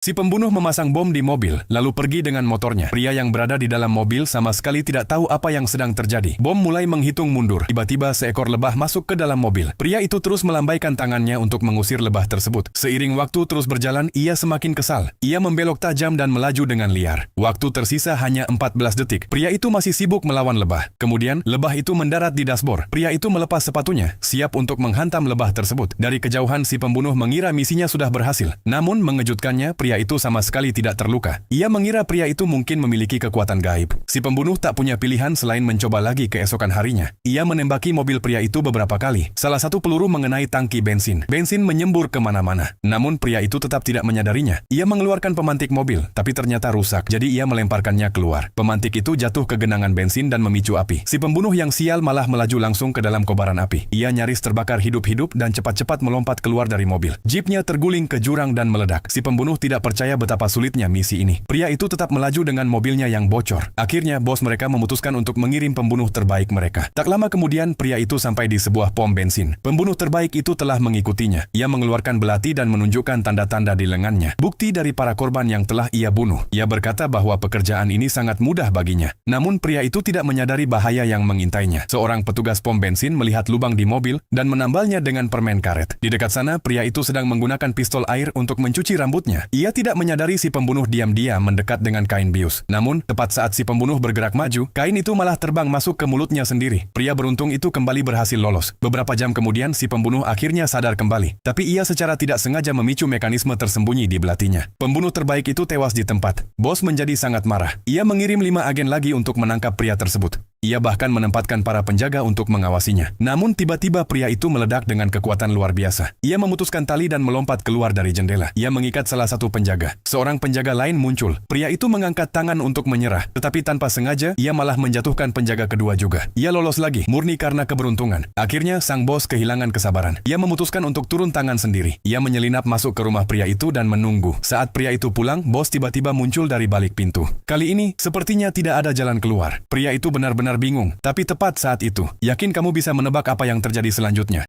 Si pembunuh memasang bom di mobil, lalu pergi dengan motornya. Pria yang berada di dalam mobil sama sekali tidak tahu apa yang sedang terjadi. Bom mulai menghitung mundur. Tiba-tiba seekor lebah masuk ke dalam mobil. Pria itu terus melambaikan tangannya untuk mengusir lebah tersebut. Seiring waktu terus berjalan, ia semakin kesal. Ia membelok tajam dan melaju dengan liar. Waktu tersisa hanya 14 detik. Pria itu masih sibuk melawan lebah. Kemudian, lebah itu mendarat di dashboard. Pria itu melepas sepatunya, siap untuk menghantam lebah tersebut. Dari kejauhan, si pembunuh mengira misinya sudah berhasil. Namun, mengejutkannya, pria itu sama sekali tidak terluka. Ia mengira pria itu mungkin memiliki kekuatan gaib. Si pembunuh tak punya pilihan selain mencoba lagi keesokan harinya. Ia menembaki mobil pria itu beberapa kali. Salah satu peluru mengenai tangki bensin. Bensin menyembur kemana-mana. Namun pria itu tetap tidak menyadarinya. Ia mengeluarkan pemantik mobil, tapi ternyata rusak. Jadi ia melemparkannya keluar. Pemantik itu jatuh ke genangan bensin dan memicu api. Si pembunuh yang sial malah melaju langsung ke dalam kobaran api. Ia nyaris terbakar hidup-hidup dan cepat-cepat melompat keluar dari mobil. Jeepnya terguling ke jurang dan meledak. Si pembunuh tidak percaya betapa sulitnya misi ini. Pria itu tetap melaju dengan mobilnya yang bocor. Akhirnya, bos mereka memutuskan untuk mengirim pembunuh terbaik mereka. Tak lama kemudian, pria itu sampai di sebuah pom bensin. Pembunuh terbaik itu telah mengikutinya. Ia mengeluarkan belati dan menunjukkan tanda-tanda di lengannya. Bukti dari para korban yang telah ia bunuh. Ia berkata bahwa pekerjaan ini sangat mudah baginya. Namun, pria itu tidak menyadari bahaya yang mengintainya. Seorang petugas pom bensin melihat lubang di mobil dan menambalnya dengan permen karet. Di dekat sana, pria itu sedang menggunakan pistol air untuk mencuci rambutnya. Ia tidak menyadari si pembunuh diam-diam mendekat dengan kain bius. Namun, tepat saat si pembunuh bergerak maju, kain itu malah terbang masuk ke mulutnya sendiri. Pria beruntung itu kembali berhasil lolos. Beberapa jam kemudian, si pembunuh akhirnya sadar kembali. Tapi ia secara tidak sengaja memicu mekanisme tersembunyi di belatinya. Pembunuh terbaik itu tewas di tempat. Bos menjadi sangat marah. Ia mengirim 5 agen lagi untuk menangkap pria tersebut. Ia bahkan menempatkan para penjaga untuk mengawasinya. Namun tiba-tiba pria itu meledak dengan kekuatan luar biasa. Ia memutuskan tali dan melompat keluar dari jendela. Ia mengikat salah satu penjaga. Seorang penjaga lain muncul. Pria itu mengangkat tangan untuk menyerah. Tetapi tanpa sengaja, ia malah menjatuhkan penjaga kedua juga. Ia lolos lagi, murni karena keberuntungan. Akhirnya, sang bos kehilangan kesabaran. Ia memutuskan untuk turun tangan sendiri. Ia menyelinap masuk ke rumah pria itu dan menunggu. Saat pria itu pulang, bos tiba-tiba muncul dari balik pintu. Kali ini, sepertinya tidak ada jalan keluar. Pria itu benar-benar bingung. Tapi tepat saat itu, yakin kamu bisa menebak apa yang terjadi selanjutnya?